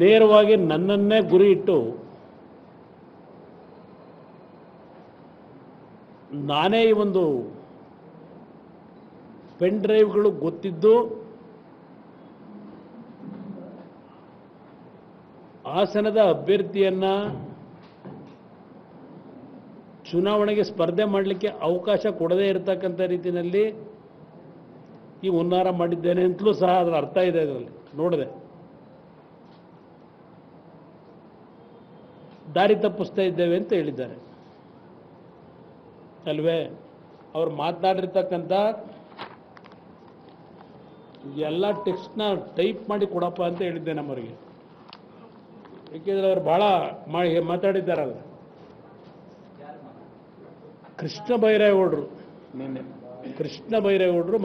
ನೇರವಾಗಿ ನನ್ನನ್ನೇ ಗುರಿ ಇಟ್ಟು ನಾನೇ ಈ ಒಂದು ಪೆನ್ ಡ್ರೈವ್ಗಳು ಗೊತ್ತಿದ್ದು ಹಾಸನದ ಅಭ್ಯರ್ಥಿಯನ್ನ ಚುನಾವಣೆಗೆ ಸ್ಪರ್ಧೆ ಮಾಡಲಿಕ್ಕೆ ಅವಕಾಶ ಕೊಡದೇ ಇರತಕ್ಕಂಥ ರೀತಿಯಲ್ಲಿ ಈ ಹುನ್ನಾರ ಮಾಡಿದ್ದೇನೆ ಅಂತಲೂ ಸಹ ಅದರ ಅರ್ಥ ಇದೆ. ಇದರಲ್ಲಿ ನೋಡಿದೆ, ದಾರಿ ತಪ್ಪಿಸ್ತಾ ಇದ್ದೇವೆ ಅಂತ ಹೇಳಿದ್ದಾರೆ ಅಲ್ವೇ. ಅವ್ರು ಮಾತನಾಡಿರ್ತಕ್ಕಂಥ ಎಲ್ಲ ಟೆಕ್ಸ್ಟ್ನ ಟೈಪ್ ಮಾಡಿ ಕೊಡಪ್ಪ ಅಂತ ಹೇಳಿದ್ದೆ ನಮ್ಮವರಿಗೆ. ಏಕೆಂದರೆ ಅವ್ರು ಭಾಳ ಮಾತಾಡಿದ್ದಾರಲ್ಲ. ಕೃಷ್ಣ ಬೈರೇಗೌಡರು ನಿನ್ನೆ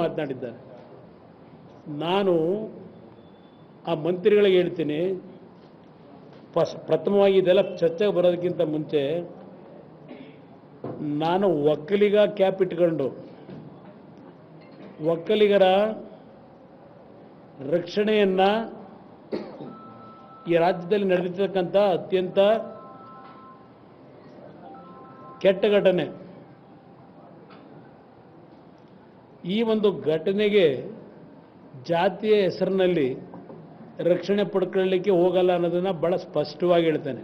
ಮಾತನಾಡಿದ್ದಾರೆ. ನಾನು ಆ ಮಂತ್ರಿಗಳಿಗೆ ಹೇಳ್ತೀನಿ, ಪ್ರಥಮವಾಗಿ ಇದೆಲ್ಲ ಚರ್ಚೆಗೆ ಬರೋದಕ್ಕಿಂತ ಮುಂಚೆ ನಾನು ಒಕ್ಕಲಿಗ ಕ್ಯಾಪ್ ಇಟ್ಕೊಂಡು ಒಕ್ಕಲಿಗರ ರಕ್ಷಣೆಯನ್ನ ಈ ರಾಜ್ಯದಲ್ಲಿ ನಡೆದಿರ್ತಕ್ಕಂಥ ಅತ್ಯಂತ ಕೆಟ್ಟ ಘಟನೆ, ಈ ಒಂದು ಘಟನೆಗೆ ಜಾತಿಯ ಹೆಸರಿನಲ್ಲಿ ರಕ್ಷಣೆ ಪಡ್ಕೊಳ್ಳಲಿಕ್ಕೆ ಹೋಗಲ್ಲ ಅನ್ನೋದನ್ನು ಭಾಳ ಸ್ಪಷ್ಟವಾಗಿ ಹೇಳ್ತೇನೆ.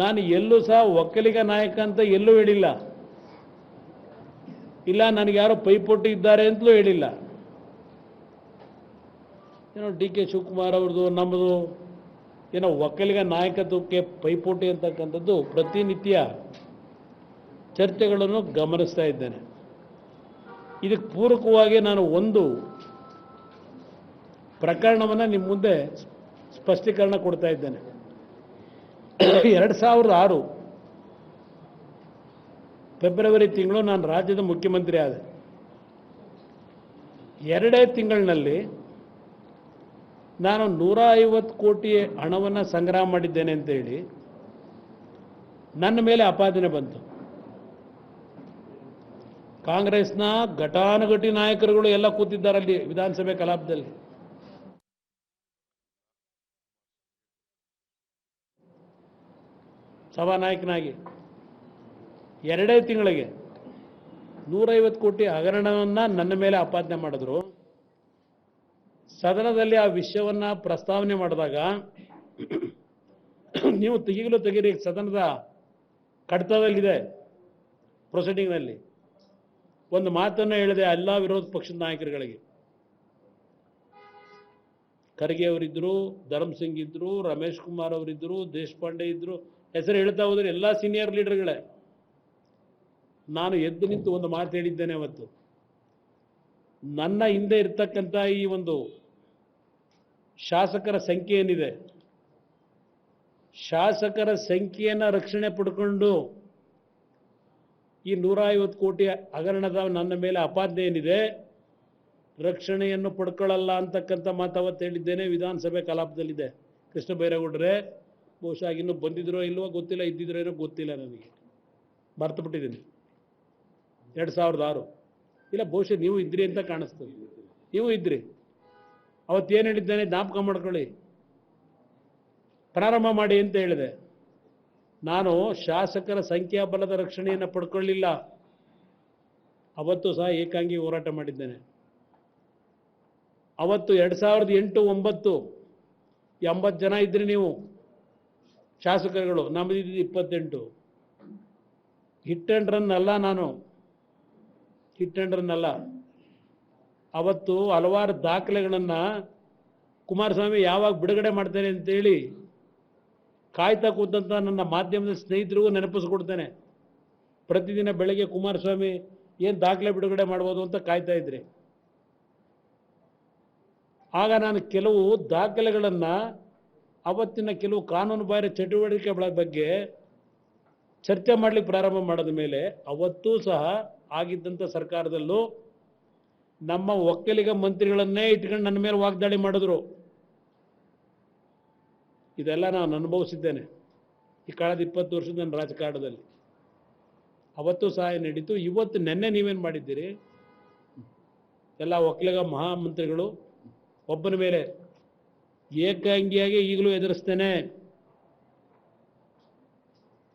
ನಾನು ಎಲ್ಲೂ ಸಹ ಒಕ್ಕಲಿಗ ನಾಯಕ ಅಂತ ಎಲ್ಲೂ ಹೇಳಿಲ್ಲ, ಇಲ್ಲ ನನಗೆ ಯಾರೋ ಪೈಪೋಟಿ ಇದ್ದಾರೆ ಅಂತಲೂ ಹೇಳಿಲ್ಲ. ಏನೋ ಡಿ ಕೆ ಶಿವಕುಮಾರ್ ಅವ್ರದ್ದು ನಮ್ಮದು ಏನೋ ಒಕ್ಕಲಿಗ ನಾಯಕತ್ವಕ್ಕೆ ಪೈಪೋಟಿ ಅಂತಕ್ಕಂಥದ್ದು ಪ್ರತಿನಿತ್ಯ ಚರ್ಚೆಗಳನ್ನು ಗಮನಿಸ್ತಾ ಇದ್ದೇನೆ. ಇದಕ್ಕೆ ಪೂರಕವಾಗಿ ನಾನು ಒಂದು ಪ್ರಕರಣವನ್ನು ನಿಮ್ಮ ಮುಂದೆ ಸ್ಪಷ್ಟೀಕರಣ ಕೊಡ್ತಾ ಇದ್ದೇನೆ. 2006 ಫೆಬ್ರವರಿ ತಿಂಗಳು ನಾನು ರಾಜ್ಯದ ಮುಖ್ಯಮಂತ್ರಿ ಆದೆ. 2 ತಿಂಗಳಿನಲ್ಲಿ ನಾನು 150 ಕೋಟಿ ಹಣವನ್ನು ಸಂಗ್ರಹ ಮಾಡಿದ್ದೇನೆ ಅಂತೇಳಿ ನನ್ನ ಮೇಲೆ ಆಪಾದನೆ ಬಂತು. ಕಾಂಗ್ರೆಸ್ನ ಘಟಾನುಘಟಿ ನಾಯಕರುಗಳು ಎಲ್ಲ ಕೂತಿದ್ದಾರಲ್ಲಿ ವಿಧಾನಸಭೆ ಕಲಾಪದಲ್ಲಿ. ಸಭಾನಾಯಕನಾಗಿ 2 ತಿಂಗಳಿಗೆ 150 ಕೋಟಿ ಹಗರಣವನ್ನು ನನ್ನ ಮೇಲೆ ಆಪಾದನೆ ಮಾಡಿದ್ರು. ಸದನದಲ್ಲಿ ಆ ವಿಷಯವನ್ನು ಪ್ರಸ್ತಾವನೆ ಮಾಡಿದಾಗ ನೀವು ಈಗಲೂ ತೆಗೀರಿ, ಸದನದ ಕಡತದಲ್ಲಿದೆ, ಪ್ರೊಸೀಡಿಂಗ್ನಲ್ಲಿ ಒಂದು ಮಾತನ್ನು ಹೇಳಿದೆ ಎಲ್ಲ ವಿರೋಧ ಪಕ್ಷದ ನಾಯಕರುಗಳಿಗೆ. ಖರ್ಗೆ ಅವರಿದ್ದರು, ಧರ್ಮಸಿಂಗ್ ಇದ್ದರು, ರಮೇಶ್ ಕುಮಾರ್ ಅವರಿದ್ದರು, ದೇಶಪಾಂಡೆ ಇದ್ದರು, ಹೆಸರು ಹೇಳ್ತಾ ಹೋದರೆ ಎಲ್ಲ ಸೀನಿಯರ್ ಲೀಡರ್ಗಳೇ. ನಾನು ಎದ್ದು ನಿಂತು ಒಂದು ಮಾತು ಹೇಳಿದ್ದೇನೆ ಅವತ್ತು, ನನ್ನ ಹಿಂದೆ ಇರ್ತಕ್ಕಂಥ ಈ ಒಂದು ಶಾಸಕರ ಸಂಖ್ಯೆ ಏನಿದೆ, ಶಾಸಕರ ಸಂಖ್ಯೆಯನ್ನು ರಕ್ಷಣೆ ಪಡ್ಕೊಂಡು ಈ 150 ಕೋಟಿ ಹಗರಣದ ನನ್ನ ಮೇಲೆ ಆಪಾದನೆ ಏನಿದೆ ರಕ್ಷಣೆಯನ್ನು ಪಡ್ಕೊಳ್ಳಲ್ಲ ಅಂತಕ್ಕಂಥ ಮಾತು ಅವತ್ತು ಹೇಳಿದ್ದೇನೆ. ವಿಧಾನಸಭೆ ಕಲಾಪದಲ್ಲಿದೆ. ಕೃಷ್ಣ ಬೈರೇಗೌಡರೇ ಬಹುಶಃ ಇನ್ನೂ ಬಂದಿದ್ರೋ ಇಲ್ವೋ ಗೊತ್ತಿಲ್ಲ, ಇದ್ದಿದ್ರೋ ಏನೋ ಗೊತ್ತಿಲ್ಲ, ನನಗೆ ಮರ್ತು ಬಿಟ್ಟಿದ್ದೀನಿ. 2006 ಇಲ್ಲ, ಬಹುಶಃ ನೀವು ಇದ್ರಿ ಅಂತ ಕಾಣಿಸ್ತದೆ. ನೀವು ಇದ್ರಿ ಅವತ್ತೇನು ಹೇಳಿದ್ದೇನೆ ಜ್ಞಾಪಕ ಮಾಡ್ಕೊಳ್ಳಿ. ಪ್ರಾರಂಭ ಮಾಡಿ ಅಂತ ಹೇಳಿದೆ. ನಾನು ಶಾಸಕರ ಸಂಖ್ಯಾಬಲದ ರಕ್ಷಣೆಯನ್ನು ಪಡ್ಕೊಳ್ಳಿಲ್ಲ. ಅವತ್ತು ಸಹ ಏಕಾಂಗಿ ಹೋರಾಟ ಮಾಡಿದ್ದೇನೆ. ಅವತ್ತು 2008-09 80 ಜನ ಇದ್ರಿ ನೀವು ಶಾಸಕರುಗಳು, ನಮ್ಮದಿದ್ದು 28. ಹಿಟ್ ಆ್ಯಂಡ್ ರನ್ ಅಲ್ಲ, ನಾನು ಹಿಟ್ ಆ್ಯಂಡ್ ರನ್ ಅಲ್ಲ. ಅವತ್ತು ಹಲವಾರು ದಾಖಲೆಗಳನ್ನು ಕುಮಾರಸ್ವಾಮಿ ಯಾವಾಗ ಬಿಡುಗಡೆ ಮಾಡ್ತೇನೆ ಅಂತೇಳಿ ಕಾಯ್ತಾ ಕೂತಂತ ನನ್ನ ಮಾಧ್ಯಮದ ಸ್ನೇಹಿತರಿಗೂ ನೆನಪಿಸ್ಕೊಡ್ತೇನೆ. ಪ್ರತಿದಿನ ಬೆಳಗ್ಗೆ ಕುಮಾರಸ್ವಾಮಿ ಏನು ದಾಖಲೆ ಬಿಡುಗಡೆ ಮಾಡ್ಬೋದು ಅಂತ ಕಾಯ್ತಾ ಇದ್ರಿ. ಆಗ ನಾನು ಕೆಲವು ದಾಖಲೆಗಳನ್ನು, ಅವತ್ತಿನ ಕೆಲವು ಕಾನೂನು ಬಾಹಿರ ಚಟುವಟಿಕೆಗಳ ಬಗ್ಗೆ ಚರ್ಚೆ ಮಾಡಲಿಕ್ಕೆ ಪ್ರಾರಂಭ ಮಾಡಿದ ಮೇಲೆ ಅವತ್ತೂ ಸಹ ಆಗಿದ್ದಂಥ ಸರ್ಕಾರದಲ್ಲೂ ನಮ್ಮ ಒಕ್ಕಲಿಗ ಮಂತ್ರಿಗಳನ್ನೇ ಇಟ್ಕೊಂಡು ನನ್ನ ಮೇಲೆ ವಾಗ್ದಾಳಿ ಮಾಡಿದ್ರು. ಇದೆಲ್ಲ ನಾನು ಅನುಭವಿಸಿದ್ದೇನೆ ಈ ಕಳೆದ 20 ವರ್ಷದ ನನ್ನ ರಾಜಕಾರಣದಲ್ಲಿ. ಅವತ್ತು ಸಹ ನಡೀತು. ಇವತ್ತು ನೆನ್ನೆ ನೀವೇನು ಮಾಡಿದ್ದೀರಿ? ಎಲ್ಲ ಒಕ್ಕಲಿಗ ಮಹಾಮಂತ್ರಿಗಳು ಒಬ್ಬನ ಮೇಲೆ ಏಕಾಂಗಿಯಾಗಿ ಈಗಲೂ ಎದುರಿಸ್ತೇನೆ.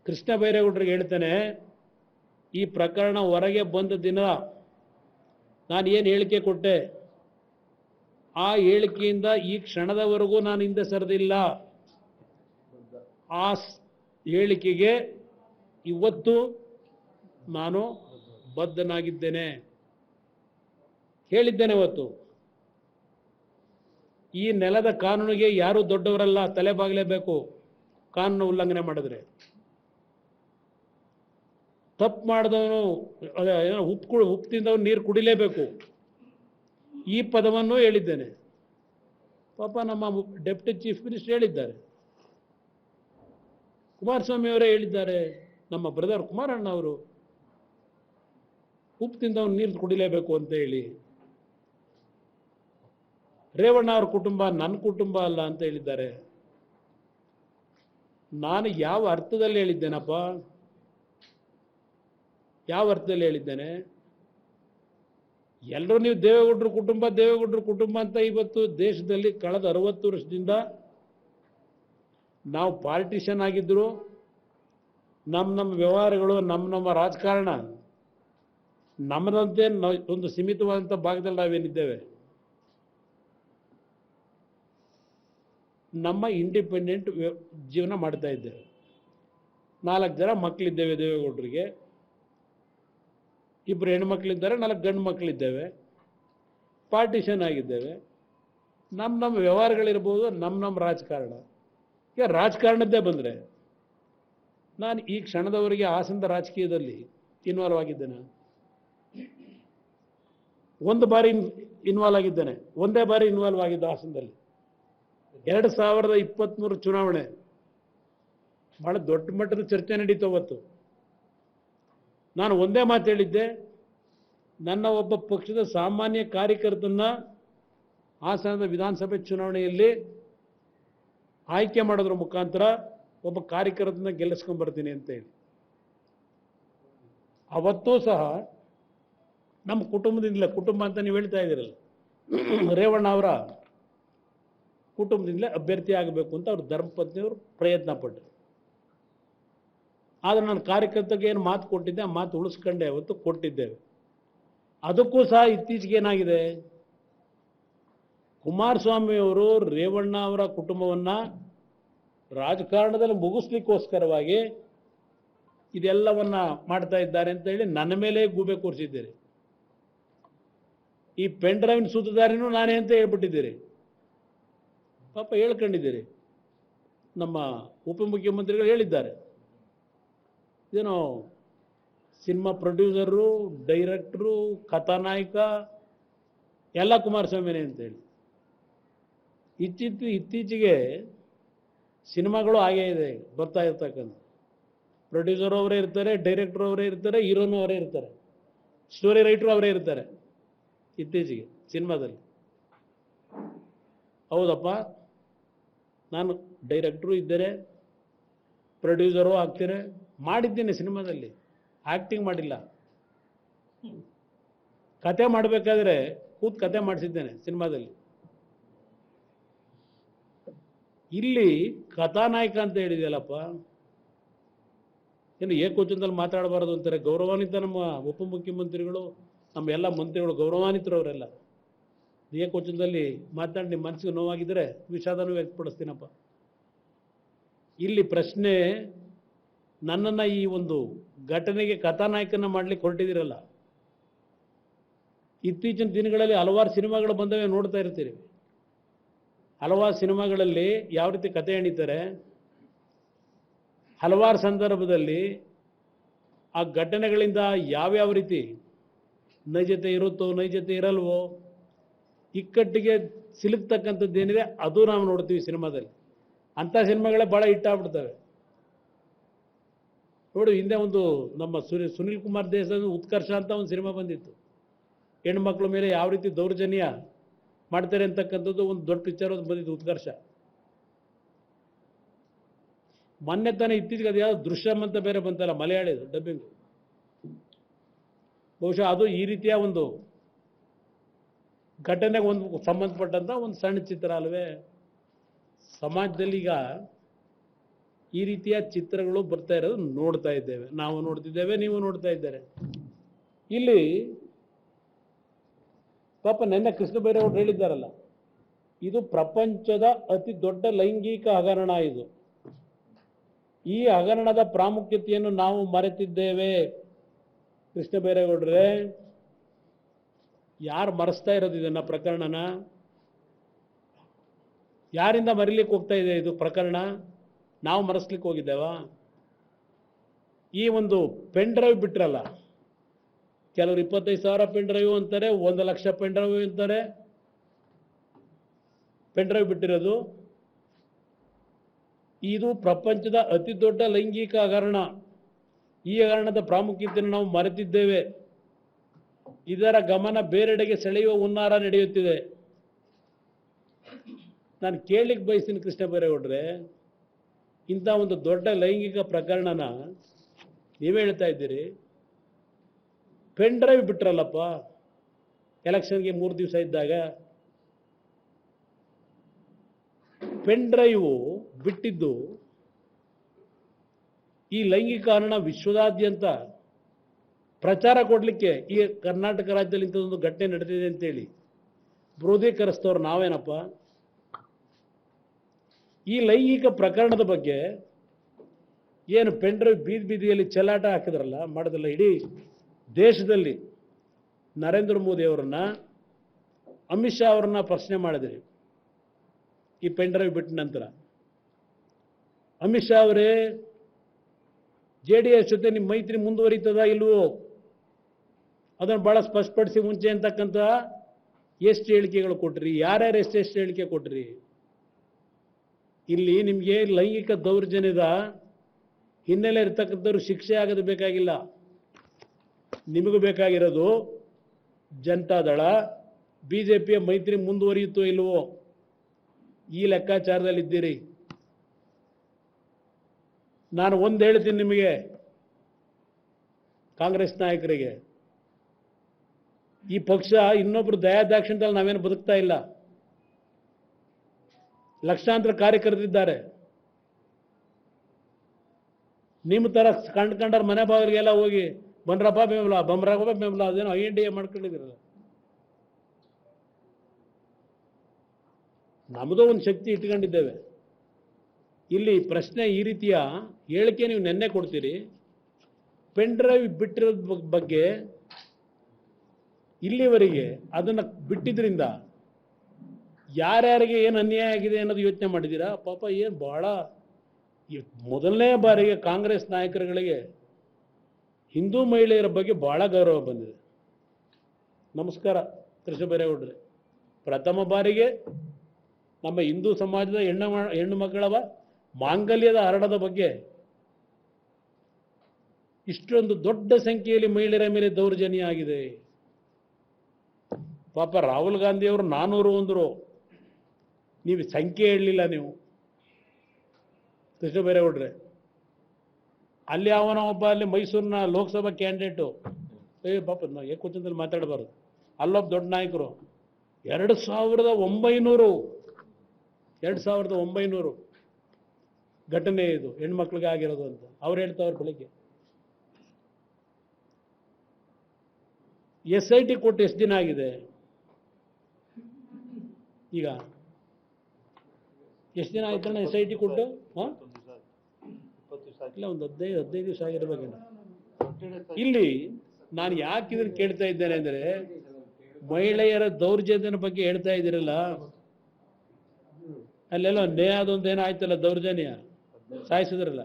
ಕೃಷ್ಣ ಬೈರೇಗೌಡರಿಗೆ ಹೇಳ್ತೇನೆ, ಈ ಪ್ರಕರಣ ಹೊರಗೆ ಬಂದ ದಿನ ನಾನು ಏನು ಹೇಳಿಕೆ ಕೊಟ್ಟೆ, ಆ ಹೇಳಿಕೆಯಿಂದ ಈ ಕ್ಷಣದವರೆಗೂ ನಾನು ಹಿಂದೆ ಸರಿದಿಲ್ಲ. ಆ ಹೇಳಿಕೆಗೆ ಇವತ್ತು ನಾನು ಬದ್ಧನಾಗಿದ್ದೇನೆ. ಹೇಳಿದ್ದೇನೆ ಇವತ್ತು, ಈ ನೆಲದ ಕಾನೂನಿಗೆ ಯಾರೂ ದೊಡ್ಡವರಲ್ಲ, ತಲೆಬಾಗಲೇಬೇಕು ಕಾನೂನು ಉಲ್ಲಂಘನೆ ಮಾಡಿದ್ರೆ. ತಪ್ಪು ಮಾಡಿದವನು ಉಪ್ಪು ತಿಂದವನು ನೀರು ಕುಡಿಲೇಬೇಕು, ಈ ಪದವನ್ನು ಹೇಳಿದ್ದೇನೆ. ಪಾಪ ನಮ್ಮ ಡೆಪ್ಟಿ ಚೀಫ್ ಮಿನಿಸ್ಟರ್ ಹೇಳಿದ್ದಾರೆ, ಕುಮಾರಸ್ವಾಮಿ ಅವರೇ ಹೇಳಿದ್ದಾರೆ, ನಮ್ಮ ಬ್ರದರ್ ಕುಮಾರಣ್ಣ ಅವರು ಉಪ್ಪು ತಿಂದವನು ನೀರು ಕುಡಿಲೇಬೇಕು ಅಂತ ಹೇಳಿ. ರೇವಣ್ಣ ಅವ್ರ ಕುಟುಂಬ ನನ್ನ ಕುಟುಂಬ ಅಲ್ಲ ಅಂತ ಹೇಳಿದ್ದಾರೆ. ನಾನು ಯಾವ ಅರ್ಥದಲ್ಲಿ ಹೇಳಿದ್ದೇನಪ್ಪ? ಯಾವ ಅರ್ಥದಲ್ಲಿ ಹೇಳಿದ್ದೇನೆ? ಎಲ್ಲರೂ ನೀವು ದೇವೇಗೌಡರ ಕುಟುಂಬ ಅಂತ ಇವತ್ತು ದೇಶದಲ್ಲಿ ಕಳೆದ 60 ವರ್ಷದಿಂದ ನಾವು ಪಾಲಿಟಿಷಿಯನ್ ಆಗಿದ್ರು, ನಮ್ಮ ವ್ಯವಹಾರಗಳು, ನಮ್ಮ ರಾಜಕಾರಣ ನಮ್ಮದಂತೆ ಒಂದು ಸೀಮಿತವಾದಂಥ ಭಾಗದಲ್ಲಿ ನಾವೇನಿದ್ದೇವೆ. ನಮ್ಮ ಇಂಡಿಪೆಂಡೆಂಟ್ ಜೀವನ ಮಾಡ್ತಾ ಇದ್ದೇವೆ. 4 ಜನ ಮಕ್ಕಳಿದ್ದೇವೆ ದೇವೇಗೌಡರಿಗೆ, 2 ಹೆಣ್ಮಕ್ಳಿದ್ದಾರೆ, 4 ಗಂಡು ಮಕ್ಕಳಿದ್ದೇವೆ. ಪಾರ್ಟಿಷನ್ ಆಗಿದ್ದೇವೆ. ನಮ್ಮ ವ್ಯವಹಾರಗಳಿರ್ಬೋದು, ನಮ್ಮ ರಾಜಕಾರಣ. ಈಗ ರಾಜಕಾರಣದ್ದೇ ಬಂದರೆ ನಾನು ಈ ಕ್ಷಣದವರೆಗೆ ಹಾಸನದ ರಾಜಕೀಯದಲ್ಲಿ ಇನ್ವಾಲ್ವ್ ಆಗಿದ್ದೇನೆ. ಒಂದು ಬಾರಿ ಇನ್ವಾಲ್ವ್ ಆಗಿದ್ದೇನೆ, ಒಂದೇ ಬಾರಿ ಇನ್ವಾಲ್ವ್ ಆಗಿದ್ದ ಹಾಸನದಲ್ಲಿ. 2023 ಚುನಾವಣೆ ಬಹಳ ದೊಡ್ಡ ಮಟ್ಟದ ಚರ್ಚೆ ನಡೀತು ಅವತ್ತು. ನಾನು ಒಂದೇ ಮಾತು ಹೇಳಿದ್ದೆ, ನನ್ನ ಒಬ್ಬ ಪಕ್ಷದ ಸಾಮಾನ್ಯ ಕಾರ್ಯಕರ್ತನ ಹಾಸನದ ವಿಧಾನಸಭೆ ಚುನಾವಣೆಯಲ್ಲಿ ಆಯ್ಕೆ ಮಾಡೋದ್ರ ಮುಖಾಂತರ ಒಬ್ಬ ಕಾರ್ಯಕರ್ತನ ಗೆಲ್ಲಿಸ್ಕೊಂಡ್ಬರ್ತೀನಿ ಅಂತ ಹೇಳಿ. ಅವತ್ತೂ ಸಹ ನಮ್ಮ ಕುಟುಂಬದಿಂದಲೇ, ಕುಟುಂಬ ಅಂತ ನೀವು ಹೇಳ್ತಾ ಇದ್ದೀರಲ್ಲ, ರೇವಣ್ಣ ಅವರ ಕುಟುಂಬದಿಂದಲೇ ಅಭ್ಯರ್ಥಿ ಆಗಬೇಕು ಅಂತ ಅವ್ರ ಧರ್ಮಪತ್ನಿಯವರು ಪ್ರಯತ್ನ ಪಟ್ಟರು. ಆದರೆ ನಾನು ಕಾರ್ಯಕರ್ತರಿಗೆ ಏನು ಮಾತು ಕೊಟ್ಟಿದ್ದೆ, ಆ ಮಾತು ಉಳಿಸ್ಕೊಂಡೆ ಅವತ್ತು ಕೊಟ್ಟಿದ್ದೇವೆ. ಅದಕ್ಕೂ ಸಹ ಇತ್ತೀಚೆಗೆ ಏನಾಗಿದೆ, ಕುಮಾರಸ್ವಾಮಿ ಅವರು ರೇವಣ್ಣ ಅವರ ಕುಟುಂಬವನ್ನು ರಾಜಕಾರಣದಲ್ಲಿ ಮುಗಿಸ್ಲಿಕ್ಕೋಸ್ಕರವಾಗಿ ಇದೆಲ್ಲವನ್ನ ಮಾಡ್ತಾ ಇದ್ದಾರೆ ಅಂತ ಹೇಳಿ ನನ್ನ ಮೇಲೆ ಗೂಬೆ ಕೂರಿಸಿದ್ದೀರಿ. ಈ ಪೆನ್ ಡ್ರೈವ್ ಸೂತ್ರಧಾರಿನೂ ನಾನೇ ಅಂತ ಹೇಳ್ಬಿಟ್ಟಿದ್ದೀರಿ. ಪಾಪ ಹೇಳ್ಕೊಂಡಿದ್ದೀರಿ. ನಮ್ಮ ಉಪಮುಖ್ಯಮಂತ್ರಿಗಳು ಹೇಳಿದ್ದಾರೆ, ಏನೋ ಸಿನಿಮಾ ಪ್ರೊಡ್ಯೂಸರು, ಡೈರೆಕ್ಟ್ರು, ಕಥಾನಾಯಕ ಎಲ್ಲ ಕುಮಾರಸ್ವಾಮಿನೇ ಅಂತೇಳಿ. ಇತ್ತೀಚೆಗೆ ಸಿನಿಮಾಗಳು ಹಾಗೇ ಇದೆ, ಬರ್ತಾ ಇರ್ತಕ್ಕಂಥ ಪ್ರೊಡ್ಯೂಸರ್ ಅವರೇ ಇರ್ತಾರೆ, ಡೈರೆಕ್ಟರ್ ಅವರೇ ಇರ್ತಾರೆ, ಹೀರೋನು ಅವರೇ ಇರ್ತಾರೆ, ಸ್ಟೋರಿ ರೈಟರು ಅವರೇ ಇರ್ತಾರೆ ಇತ್ತೀಚೆಗೆ ಸಿನಿಮಾದಲ್ಲಿ. ಹೌದಪ್ಪ, ನಾನು ಡೈರೆಕ್ಟ್ರು ಇದ್ದೇನೆ, ಪ್ರೊಡ್ಯೂಸರು ಆಗ್ತೇನೆ, ಮಾಡಿದ್ದೀನಿ ಸಿನಿಮಾದಲ್ಲಿ, ಆ್ಯಕ್ಟಿಂಗ್ ಮಾಡಿಲ್ಲ. ಕತೆ ಮಾಡಬೇಕಾದ್ರೆ ಕೂತು ಕತೆ ಮಾಡಿಸಿದ್ದೇನೆ ಸಿನಿಮಾದಲ್ಲಿ. ಇಲ್ಲಿ ಕಥಾನಾಯಕ ಅಂತ ಹೇಳಿದೆಯಲ್ಲಪ್ಪ, ಏನು ಏಕವಚನದಲ್ಲಿ ಮಾತಾಡಬಾರದು ಅಂತಾರೆ. ಗೌರವಾನ್ವಿತ ನಮ್ಮ ಉಪಮುಖ್ಯಮಂತ್ರಿಗಳು, ನಮ್ಮ ಎಲ್ಲ ಮಂತ್ರಿಗಳು ಗೌರವಾನ್ವಿತರು ಅವರೆಲ್ಲ. ಏಕವಚನದಲ್ಲಿ ಮಾತಾಡಿ ನಿಮ್ಮ ಮನಸ್ಸಿಗೆ ನೋವಾಗಿದ್ದರೆ ವಿಷಾದನೂ ವ್ಯಕ್ತಪಡಿಸ್ತೀನಪ್ಪ. ಇಲ್ಲಿ ಪ್ರಶ್ನೆ, ನನ್ನನ್ನು ಈ ಒಂದು ಘಟನೆಗೆ ಕಥಾನಾಯಕನ ಮಾಡಲಿಕ್ಕೆ ಹೊರಟಿದ್ದೀರಲ್ಲ. ಇತ್ತೀಚಿನ ದಿನಗಳಲ್ಲಿ ಹಲವಾರು ಸಿನಿಮಾಗಳು ಬಂದವೆ, ನೋಡ್ತಾ ಇರ್ತೀರಿ. ಹಲವಾರು ಸಿನಿಮಾಗಳಲ್ಲಿ ಯಾವ ರೀತಿ ಕತೆ ಎಣಿತಾರೆ, ಹಲವಾರು ಸಂದರ್ಭದಲ್ಲಿ ಆ ಘಟನೆಗಳಿಂದ ಯಾವ್ಯಾವ ರೀತಿ ನೈಜತೆ ಇರುತ್ತೋ ನೈಜತೆ ಇರಲ್ವೋ, ಇಕ್ಕಟ್ಟಿಗೆ ಸಿಲುಕ್ತಕ್ಕಂಥದ್ದೇನಿದೆ ಅದು ನಾವು ನೋಡ್ತೀವಿ ಸಿನಿಮಾದಲ್ಲಿ. ಅಂಥ ಸಿನಿಮಾಗಳೇ ಭಾಳ ಹಿಟ್ಟಾಗ್ಬಿಡ್ತವೆ. ನೋಡಿ, ಹಿಂದೆ ಒಂದು ನಮ್ಮ ಸುನಿಲ್ ಕುಮಾರ್ ದೇಸಾಯಿ ಉತ್ಕರ್ಷ ಅಂತ ಒಂದು ಸಿನಿಮಾ ಬಂದಿತ್ತು. ಹೆಣ್ಮಕ್ಳ ಮೇಲೆ ಯಾವ ರೀತಿ ದೌರ್ಜನ್ಯ ಮಾಡ್ತಾರೆ ಅಂತಕ್ಕಂಥದ್ದು ಒಂದು ದೊಡ್ಡ ಪಿಕ್ಚರ್ ಬಂದಿತ್ತು, ಉತ್ಕರ್ಷ. ಮೊನ್ನೆ ತಾನೇ ಇತ್ತೀಚೆಗೆ ಅದು ಯಾವುದು ದೃಶ್ಯಂ ಅಂತ ಬೇರೆ ಬಂತಲ್ಲ, ಮಲಯಾಳಿದು ಡಬ್ಬಿಂಗು. ಬಹುಶಃ ಅದು ಈ ರೀತಿಯ ಒಂದು ಘಟನೆಗೆ ಒಂದು ಸಂಬಂಧಪಟ್ಟಂಥ ಒಂದು ಸಣ್ಣ ಚಿತ್ರ ಅಲ್ವೇ. ಸಮಾಜದಲ್ಲಿ ಈಗ ಈ ರೀತಿಯ ಚಿತ್ರಗಳು ಬರ್ತಾ ಇರೋದು ನೋಡ್ತಾ ಇದ್ದೇವೆ, ನಾವು ನೋಡ್ತಿದ್ದೇವೆ, ನೀವು ನೋಡ್ತಾ ಇದ್ದಾರೆ. ಇಲ್ಲಿ ಪಾಪ ನೆನ್ನೆ ಕೃಷ್ಣ ಬೈರೇಗೌಡರು ಹೇಳಿದ್ದಾರಲ್ಲ, ಇದು ಪ್ರಪಂಚದ ಅತಿ ದೊಡ್ಡ ಲೈಂಗಿಕ ಹಗರಣ. ಇದು ಈ ಹಗರಣದ ಪ್ರಾಮುಖ್ಯತೆಯನ್ನು ನಾವು ಮರೆತಿದ್ದೇವೆ. ಕೃಷ್ಣ ಬೈರೇಗೌಡರೇ, ಯಾರು ಮರೆಸ್ತಾ ಇರೋದು ಇದನ್ನ ಪ್ರಕರಣನ? ಯಾರಿಂದ ಮರಿಲಿಕ್ಕೆ ಹೋಗ್ತಾ ಇದೆ ಇದು ಪ್ರಕರಣ? ನಾವು ಮರೆಸ್ಲಿಕ್ಕೆ ಹೋಗಿದ್ದೇವಾ? ಈ ಒಂದು ಪೆನ್ ಡ್ರೈವ್ ಬಿಟ್ರಲ್ಲ, ಕೆಲವರು 25,000 ಪೆನ್ ಡ್ರೈವ್ ಅಂತಾರೆ, 1 ಲಕ್ಷ ಪೆನ್ ಡ್ರೈವ್ ಅಂತಾರೆ. ಪೆನ್ ಡ್ರೈವ್ ಬಿಟ್ಟಿರೋದು ಇದು ಪ್ರಪಂಚದ ಅತಿ ದೊಡ್ಡ ಲೈಂಗಿಕ ಹಗರಣ. ಈ ಹಗರಣದ ಪ್ರಾಮುಖ್ಯತೆಯನ್ನು ನಾವು ಮರೆತಿದ್ದೇವೆ. ಇದರ ಗಮನ ಬೇರೆಡೆಗೆ ಸೆಳೆಯುವ ಹುನ್ನಾರ ನಡೆಯುತ್ತಿದೆ. ನಾನು ಕೇಳಲಿಕ್ಕೆ ಬಯಸ್ತೀನಿ ಕೃಷ್ಣ ಬೈರೇಗೌಡರೆ, ಇಂಥ ಒಂದು ದೊಡ್ಡ ಲೈಂಗಿಕ ಪ್ರಕರಣನ ನೀವೇ ಹೇಳ್ತಾ ಇದ್ದೀರಿ, ಪೆನ್ ಡ್ರೈವ್ ಬಿಟ್ರಲ್ಲಪ್ಪ ಎಲೆಕ್ಷನ್ಗೆ 3 ದಿವಸ ಇದ್ದಾಗ. ಪೆನ್ ಡ್ರೈವ್ ಬಿಟ್ಟಿದ್ದು ಈ ಲೈಂಗಿಕ ಹಗರಣ ವಿಶ್ವದಾದ್ಯಂತ ಪ್ರಚಾರ ಕೊಡಲಿಕ್ಕೆ. ಈ ಕರ್ನಾಟಕ ರಾಜ್ಯದಲ್ಲಿ ಇಂಥದ್ದೊಂದು ಘಟನೆ ನಡೆದಿದೆ ಅಂತೇಳಿ ಬೃಹದೀಕರಿಸ್ತವ್ರು ನಾವೇನಪ್ಪ? ಈ ಲೈಂಗಿಕ ಪ್ರಕರಣದ ಬಗ್ಗೆ ಏನು ಪೆನ್ ಡ್ರೈವ್ ಬೀದಿಯಲ್ಲಿ ಚೆಲ್ಲಾಟ ಹಾಕಿದ್ರಲ್ಲ, ಮಾಡೋದಲ್ಲ, ಇಡೀ ದೇಶದಲ್ಲಿ ನರೇಂದ್ರ ಮೋದಿ ಅವರನ್ನ, ಅಮಿತ್ ಶಾ ಅವರನ್ನ ಪ್ರಶ್ನೆ ಮಾಡಿದ್ರಿ ಈ ಪೆನ್ ಡ್ರೈವ್ ಬಿಟ್ಟ ನಂತರ. ಅಮಿತ್ ಶಾ ಅವರೇ, JDS ಜೊತೆ ನಿಮ್ಮ ಮೈತ್ರಿ ಮುಂದುವರಿತದ ಇಲ್ವೋ ಅದನ್ನು ಬಹಳ ಸ್ಪಷ್ಟಪಡಿಸಿ ಮುಂಚೆ ಅಂತಕ್ಕಂಥ ಎಷ್ಟು ಹೇಳಿಕೆಗಳು ಕೊಟ್ರಿ? ಯಾರ್ಯಾರು ಎಷ್ಟು ಹೇಳಿಕೆ ಕೊಟ್ರಿ? ಇಲ್ಲಿ ನಿಮಗೆ ಲೈಂಗಿಕ ದೌರ್ಜನ್ಯದ ಹಿನ್ನೆಲೆ ಇರ್ತಕ್ಕಂಥವ್ರು ಶಿಕ್ಷೆ ಆಗೋದು ಬೇಕಾಗಿಲ್ಲ. ನಿಮಗೂ ಬೇಕಾಗಿರೋದು ಜನತಾದಳ BJPಯ ಮೈತ್ರಿ ಮುಂದುವರಿಯುತ್ತೋ ಇಲ್ವೋ ಈ ಲೆಕ್ಕಾಚಾರದಲ್ಲಿದ್ದೀರಿ. ನಾನು ಒಂದು ಹೇಳ್ತೀನಿ ನಿಮಗೆ, ಕಾಂಗ್ರೆಸ್ ನಾಯಕರಿಗೆ, ಈ ಪಕ್ಷ ಇನ್ನೊಬ್ರು ದಯಾದಾಕ್ಷಿಣ್ಯದಲ್ಲಿ ನಾವೇನು ಬದುಕ್ತಾ ಇಲ್ಲ. ಲಕ್ಷಾಂತರ ಕಾರ್ಯಕರ್ತರಿದ್ದಾರೆ. ನಿಮ್ಮ ತರ ಕಂಡ್ರ ಮನೆ ಬಾಗಿಲಿಗೆಲ್ಲ ಹೋಗಿ ಬನ್ರಪ್ಪ ಬೆಂಬಲ ಅದೇನೋ INDA ಮಾಡ್ಕೊಂಡಿದ್ದೀರಲ್ಲ. ನಮ್ಮದೋ ಒಂದು ಶಕ್ತಿ ಇಟ್ಕೊಂಡಿದ್ದೇವೆ. ಇಲ್ಲಿ ಪ್ರಶ್ನೆ ಈ ರೀತಿಯ ಹೇಳಿಕೆ ನೀವು ನೆನ್ನೆ ಕೊಡ್ತೀರಿ. ಪೆನ್ ಡ್ರೈವ್ ಬಿಟ್ಟಿರೋದ ಬಗ್ಗೆ ಇಲ್ಲಿವರೆಗೆ ಅದನ್ನು ಬಿಟ್ಟಿದ್ರಿಂದ ಯಾರ್ಯಾರಿಗೆ ಏನು ಅನ್ಯಾಯ ಆಗಿದೆ ಅನ್ನೋದು ಯೋಚನೆ ಮಾಡಿದ್ದೀರಾ? ಪಾಪ ಏನು ಬಹಳ ಮೊದಲನೇ ಬಾರಿಗೆ ಕಾಂಗ್ರೆಸ್ ನಾಯಕರುಗಳಿಗೆ ಹಿಂದೂ ಮಹಿಳೆಯರ ಬಗ್ಗೆ ಬಹಳ ಗೌರವ ಬಂದಿದೆ. ನಮಸ್ಕಾರ ಕೃಷ್ಣ ಬೈರೇಗೌಡರೆ. ಪ್ರಥಮ ಬಾರಿಗೆ ನಮ್ಮ ಹಿಂದೂ ಸಮಾಜದ ಹೆಣ್ಣು ಮಕ್ಕಳ ಮಾಂಗಲ್ಯದ ಹರಣದ ಬಗ್ಗೆ ಇಷ್ಟೊಂದು ದೊಡ್ಡ ಸಂಖ್ಯೆಯಲ್ಲಿ ಮಹಿಳೆಯರ ಮೇಲೆ ದೌರ್ಜನ್ಯ ಆಗಿದೆ. ಪಾಪ ರಾಹುಲ್ ಗಾಂಧಿ ಅವರು 400 ಅಂದರು, ನೀವು ಸಂಖ್ಯೆ ಹೇಳಲಿಲ್ಲ. ನೀವು ಕೃಷ್ಣ ಬೈರೇಗೌಡ್ರೆ, ಅಲ್ಲಿ ಅವನ ಒಬ್ಬ ಅಲ್ಲಿ ಮೈಸೂರಿನ ಲೋಕಸಭಾ ಕ್ಯಾಂಡಿಡೇಟು, ಪಾಪ ನಾವು ಏಕವಚನದಲ್ಲಿ ಮಾತಾಡಬಾರ್ದು, ಅಲ್ಲೊಬ್ಬ ದೊಡ್ಡ ನಾಯಕರು 2900 ಘಟನೆ ಇದು ಹೆಣ್ಮಕ್ಳಿಗೆ ಆಗಿರೋದು ಅಂತ ಅವ್ರು ಹೇಳ್ತಾವ್ರು. ಬೆಳಿಗ್ಗೆ SIT ಕೊಟ್ಟು ಎಷ್ಟು ದಿನ ಆಗಿದೆ? ಈಗ ಎಷ್ಟು ದಿನ ಆಯ್ತಣ್ಣ SIT ಕೊಟ್ಟು? ಇಲ್ಲ, ಒಂದು 15 ದಿವಸ ಆಗಿರ್ಬೇಕೇನು. ಇಲ್ಲಿ ನಾನು ಯಾಕೆ ಇದನ್ನು ಕೇಳ್ತಾ ಇದ್ದೇನೆ ಅಂದರೆ, ಮಹಿಳೆಯರ ದೌರ್ಜನ್ಯದ ಬಗ್ಗೆ ಹೇಳ್ತಾ ಇದ್ದೀರಲ್ಲ, ಅಲ್ಲೆಲ್ಲ ನೇಹದೊಂದೇನೋ ಆಯ್ತಲ್ಲ ದೌರ್ಜನ್ಯ, ಸಾಯಿಸಿದ್ರಲ್ಲ.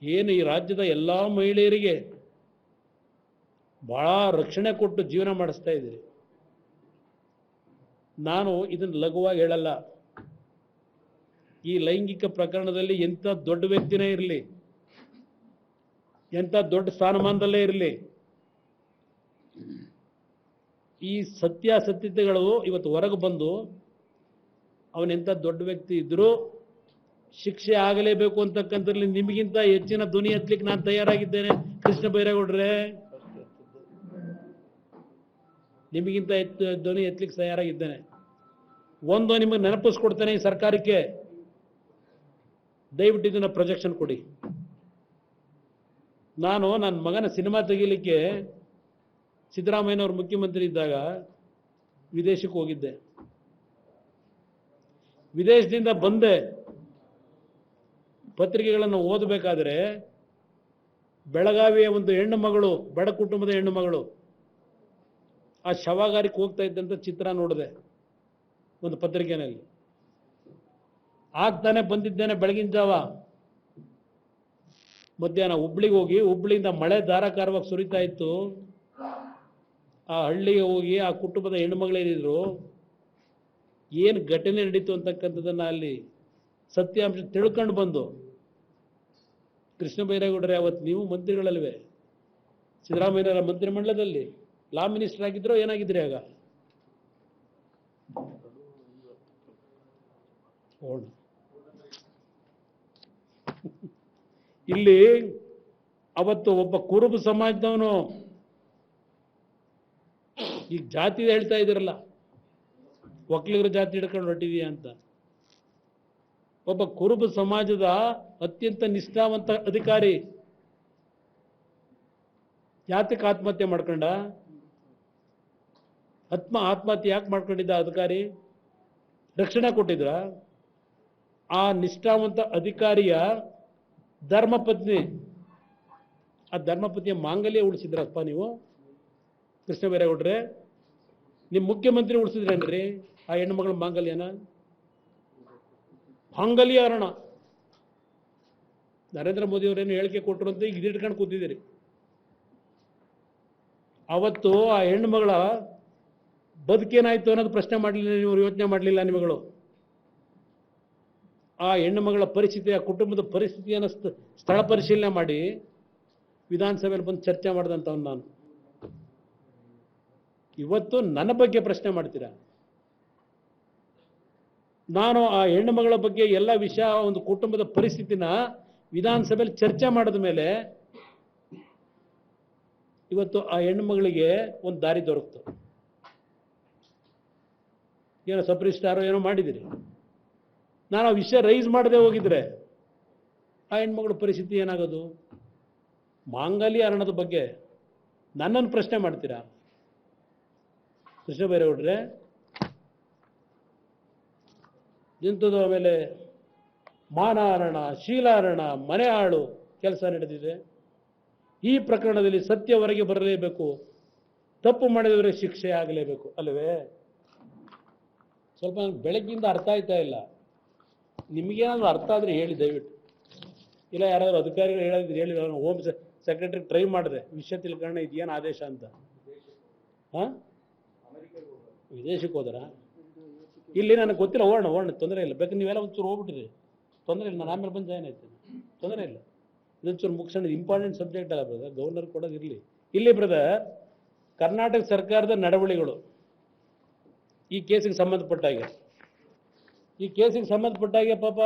ಏನು ಈ ರಾಜ್ಯದ ಎಲ್ಲ ಮಹಿಳೆಯರಿಗೆ ಬಹಳ ರಕ್ಷಣೆ ಕೊಟ್ಟು ಜೀವನ ಮಾಡಿಸ್ತಾ ಇದ್ದೀರಿ. ನಾನು ಇದನ್ನು ಲಘುವಾಗಿ ಹೇಳಲ್ಲ. ಈ ಲೈಂಗಿಕ ಪ್ರಕರಣದಲ್ಲಿ ಎಂಥ ದೊಡ್ಡ ವ್ಯಕ್ತಿನೇ ಇರಲಿ, ಎಂಥ ದೊಡ್ಡ ಸ್ಥಾನಮಾನದಲ್ಲೇ ಇರಲಿ, ಈ ಸತ್ಯಾಸತ್ಯತೆಗಳು ಇವತ್ತು ಹೊರಗೆ ಬಂದು ಅವನೆಂಥ ದೊಡ್ಡ ವ್ಯಕ್ತಿ ಇದ್ದರೂ ಶಿಕ್ಷೆ ಆಗಲೇಬೇಕು ಅಂತಕ್ಕಂಥದ್ರಲ್ಲಿ ನಿಮಗಿಂತ ಹೆಚ್ಚಿನ ಧ್ವನಿ ಎತ್ತಲಿಕ್ಕೆ ನಾನು ತಯಾರಾಗಿದ್ದೇನೆ ಕೃಷ್ಣ ಬೈರೇಗೌಡ್ರೆ. ನಿಮಗಿಂತ ಹೆಚ್ಚು ಧ್ವನಿ ಎತ್ತಲಿಕ್ಕೆ ತಯಾರಾಗಿದ್ದೇನೆ. ಒಂದು ನಿಮಗೆ ನೆನಪಿಸ್ಕೊಡ್ತೇನೆ, ಈ ಸರ್ಕಾರಕ್ಕೆ ದಯವಿಟ್ಟು ಇದನ್ನು ಪ್ರೊಜೆಕ್ಷನ್ ಕೊಡಿ. ನಾನು ನನ್ನ ಮಗನ ಸಿನಿಮಾ ತೆಗೀಲಿಕ್ಕೆ ಸಿದ್ದರಾಮಯ್ಯನವರು ಮುಖ್ಯಮಂತ್ರಿ ಇದ್ದಾಗ ವಿದೇಶಕ್ಕೆ ಹೋಗಿದ್ದೆ. ವಿದೇಶದಿಂದ ಬಂದೆ ಪತ್ರಿಕೆಗಳನ್ನು ಓದಬೇಕಾದ್ರೆ ಬೆಳಗಾವಿಯ ಒಂದು ಹೆಣ್ಣು ಮಗಳು, ಬಡ ಕುಟುಂಬದ ಹೆಣ್ಣು ಮಗಳು ಆ ಶವಗಾರಿಕೆ ಹೋಗ್ತಾ ಇದ್ದಂಥ ಚಿತ್ರ ನೋಡಿದೆ ಒಂದು ಪತ್ರಿಕೆಯಲ್ಲಿ. ಆಗ್ತಾನೆ ಬಂದಿದ್ದೇನೆ ಬೆಳಗಿನ ಜಾವ, ಮಧ್ಯಾಹ್ನ ಹುಬ್ಳಿಗೆ ಹೋಗಿ, ಹುಬ್ಳಿಯಿಂದ ಮಳೆ ಧಾರಾಕಾರವಾಗಿ ಸುರಿತಾ ಇತ್ತು. ಆ ಹಳ್ಳಿಗೆ ಹೋಗಿ ಆ ಕುಟುಂಬದ ಹೆಣ್ಣುಮಗಳೇನಿದ್ರು ಏನು ಘಟನೆ ನಡೀತು ಅಂತಕ್ಕಂಥದ್ದನ್ನು ಅಲ್ಲಿ ಸತ್ಯಾಂಶ ತಿಳ್ಕೊಂಡು ಬಂದು, ಕೃಷ್ಣ ಬೈರೇಗೌಡರೇ ಅವತ್ತು ನೀವು ಮಂತ್ರಿಗಳಲ್ವೇ, ಸಿದ್ದರಾಮಯ್ಯರ ಮಂತ್ರಿಮಂಡಲದಲ್ಲಿ ಲಾ ಮಿನಿಸ್ಟರ್ ಆಗಿದ್ರೋ ಏನಾಗಿದ್ರಿ ಆಗ? ಇಲ್ಲಿ ಅವತ್ತು ಒಬ್ಬ ಕುರುಬ ಸಮಾಜದವನು, ಈಗ ಜಾತಿ ಹೇಳ್ತಾ ಇದ್ದೀರಲ್ಲ, ಒಕ್ಕಲಿಗರ ಜಾತಿ ಹಿಡ್ಕೊಂಡು ಹೊರಟಿದೀಯ ಅಂತ, ಒಬ್ಬ ಕುರುಬ ಸಮಾಜದ ಅತ್ಯಂತ ನಿಷ್ಠಾವಂತ ಅಧಿಕಾರಿ ಯಾತಕ್ಕೆ ಆತ್ಮಹತ್ಯೆ ಮಾಡ್ಕೊಂಡ? ಆತ್ಮಹತ್ಯೆ ಯಾಕೆ ಮಾಡ್ಕೊಂಡಿದ್ದ ಅಧಿಕಾರಿ? ರಕ್ಷಣೆ ಕೊಟ್ಟಿದ್ರ? ಆ ನಿಷ್ಠಾವಂತ ಅಧಿಕಾರಿಯ ಧರ್ಮಪತ್ನಿ, ಆ ಧರ್ಮಪತ್ನಿಯ ಮಾಂಗಲ್ಯ ಉಳಿಸಿದ್ರಪ್ಪ ನೀವು ಕೃಷ್ಣ ಬೈರೇಗೌಡ್ರೆ? ನಿಮ್ಮ ಮುಖ್ಯಮಂತ್ರಿ ಉಳಿಸಿದ್ರೇನ್ರಿ ಆ ಹೆಣ್ಣುಮಗಳ ಮಾಂಗಲ್ಯನ? ಮಾಂಗಲ್ಯ ಹರಣ ನರೇಂದ್ರ ಮೋದಿ ಅವರೇನು ಹೇಳಿಕೆ ಕೊಟ್ಟರು ಅಂತ ಈಗ ಇದಿಟ್ಕೊಂಡು ಕೂತಿದ್ದೀರಿ. ಅವತ್ತು ಆ ಹೆಣ್ಣುಮಗಳ ಬದುಕೇನಾಯ್ತು ಅನ್ನೋದು ಪ್ರಶ್ನೆ ಮಾಡಲಿಲ್ಲ, ನೀವು ಯೋಚನೆ ಮಾಡಲಿಲ್ಲ ನಿಮಗಳು. ಆ ಹೆಣ್ಣುಮಗಳ ಪರಿಸ್ಥಿತಿ, ಆ ಕುಟುಂಬದ ಪರಿಸ್ಥಿತಿಯನ್ನು ಸ್ಥಳ ಪರಿಶೀಲನೆ ಮಾಡಿ ವಿಧಾನಸಭೆಯಲ್ಲಿ ಬಂದು ಚರ್ಚೆ ಮಾಡಿದಂಥವ್ನು ನಾನು. ಇವತ್ತು ನನ್ನ ಬಗ್ಗೆ ಪ್ರಶ್ನೆ ಮಾಡ್ತೀರಾ? ನಾನು ಆ ಹೆಣ್ಣುಮಗಳ ಬಗ್ಗೆ ಎಲ್ಲ ವಿಷಯ, ಒಂದು ಕುಟುಂಬದ ಪರಿಸ್ಥಿತಿನ ವಿಧಾನಸಭೆಯಲ್ಲಿ ಚರ್ಚೆ ಮಾಡಿದ ಮೇಲೆ ಇವತ್ತು ಆ ಹೆಣ್ಣುಮಗಳಿಗೆ ಒಂದು ದಾರಿ ದೊರಕ್ತು. ಏನೋ ಸಬ್ರಿ ಸ್ಟಾರೋ ಏನೋ ಮಾಡಿದ್ದೀರಿ. ನಾನು ಆ ವಿಷಯ ರೈಸ್ ಮಾಡದೆ ಹೋಗಿದ್ರೆ ಆ ಹೆಣ್ಮಗಳ ಪರಿಸ್ಥಿತಿ ಏನಾಗೋದು? ಮಾಂಗಲ್ಯ ಹರಣದ ಬಗ್ಗೆ ನನ್ನನ್ನು ಪ್ರಶ್ನೆ ಮಾಡ್ತೀರಾ ಕೃಷ್ಣ ಬೈರೇಗೌಡ್ರೆ? ಇಂಥದ್ದು ಆಮೇಲೆ ಮಾನಹರಣ, ಶೀಲಹರಣ, ಮನೆ ಹಾಳು ಕೆಲಸ ನಡೆದಿದೆ. ಈ ಪ್ರಕರಣದಲ್ಲಿ ಸತ್ಯ ಹೊರಗೆ ಬರಲೇಬೇಕು, ತಪ್ಪು ಮಾಡಿದವರಿಗೆ ಶಿಕ್ಷೆ ಆಗಲೇಬೇಕು ಅಲ್ಲವೇ? ಸ್ವಲ್ಪ ಬೆಳಗ್ಗಿಂದ ಅರ್ಥ ಆಯ್ತಾ ಇಲ್ಲ. ನಿಮಗೇನಾದ್ರು ಅರ್ಥ ಆದರೆ ಹೇಳಿ ದಯವಿಟ್ಟು. ಇಲ್ಲ ಯಾರಾದರೂ ಅಧಿಕಾರಿಗಳು ಹೇಳಿದ್ರೆ ಹೇಳಿ. ಹೋಮ್ ಸೆಕ್ರೆಟರಿ ಟ್ರೈ ಮಾಡಿದೆ ವಿಷಯ ತಿಳ್ಕೊಳ್ಳೋಣ ಇದೇನು ಆದೇಶ ಅಂತ. ಹಾಂ, ವಿದೇಶಕ್ಕೆ ಹೋದ್ರ? ಇಲ್ಲಿ ನನಗೆ ಗೊತ್ತಿಲ್ಲ, ಓಡೋಣ ತೊಂದರೆ ಇಲ್ಲ. ಬೇಕಾದ್ರೆ ನೀವೆಲ್ಲ ಒಂಚೂರು ಹೋಗ್ಬಿಟ್ಟಿರಿ, ತೊಂದರೆ ಇಲ್ಲ. ನಾನು ಆಮೇಲೆ ಬಂದು ಜಾಯ್ನ್ ಆಯ್ತೀನಿ, ತೊಂದರೆ ಇಲ್ಲ. ಇದೊಂಚೂರು ಮುಗಿಸೋಣ, ಇಂಪಾರ್ಟೆಂಟ್ ಸಬ್ಜೆಕ್ಟ್ ಅಲ್ಲ ಬ್ರದರ್, ಗವರ್ನರ್ ಕೊಡೋದು ಇರಲಿ. ಇಲ್ಲಿ ಬ್ರದರ್, ಕರ್ನಾಟಕ ಸರ್ಕಾರದ ನಡವಳಿಗಳು ಈ ಕೇಸಿಗೆ ಸಂಬಂಧಪಟ್ಟಾಗೆ, ಈ ಕೇಸಿಗೆ ಸಂಬಂಧಪಟ್ಟಾಗೆ ಪಾಪ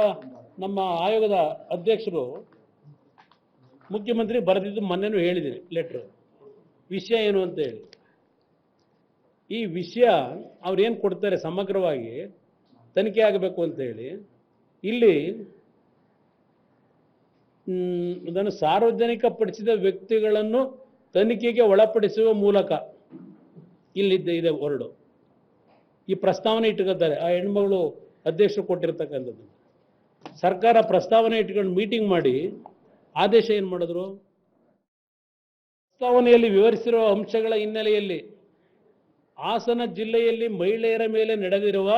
ನಮ್ಮ ಆಯೋಗದ ಅಧ್ಯಕ್ಷರು ಮುಖ್ಯಮಂತ್ರಿ ಬರೆದಿದ್ದು ಮೊನ್ನೆನೂ ಹೇಳಿದ್ದೀನಿ ಲೆಟ್ರು. ವಿಷಯ ಏನು ಅಂತ ಹೇಳಿ, ಈ ವಿಷಯ ಅವ್ರೇನು ಕೊಡ್ತಾರೆ ಸಮಗ್ರವಾಗಿ ತನಿಖೆ ಆಗಬೇಕು ಅಂತ ಹೇಳಿ, ಇಲ್ಲಿ ಅದನ್ನು ಸಾರ್ವಜನಿಕಪಡಿಸಿದ ವ್ಯಕ್ತಿಗಳನ್ನು ತನಿಖೆಗೆ ಒಳಪಡಿಸುವ ಮೂಲಕ ಇದೆ ಹೊರಡು ಈ ಪ್ರಸ್ತಾವನೆ ಇಟ್ಕೊತಾರೆ. ಆ ಹೆಣ್ಮಗಳು ಅಧ್ಯಕ್ಷರು ಕೊಟ್ಟಿರ್ತಕ್ಕಂಥದ್ದು ಸರ್ಕಾರ ಪ್ರಸ್ತಾವನೆ ಇಟ್ಕೊಂಡು ಮೀಟಿಂಗ್ ಮಾಡಿ ಆದೇಶ ಏನು ಮಾಡಿದ್ರು? ಪ್ರಸ್ತಾವನೆಯಲ್ಲಿ ವಿವರಿಸಿರುವ ಅಂಶಗಳ ಹಿನ್ನೆಲೆಯಲ್ಲಿ ಹಾಸನ ಜಿಲ್ಲೆಯಲ್ಲಿ ಮಹಿಳೆಯರ ಮೇಲೆ ನಡೆದಿರುವ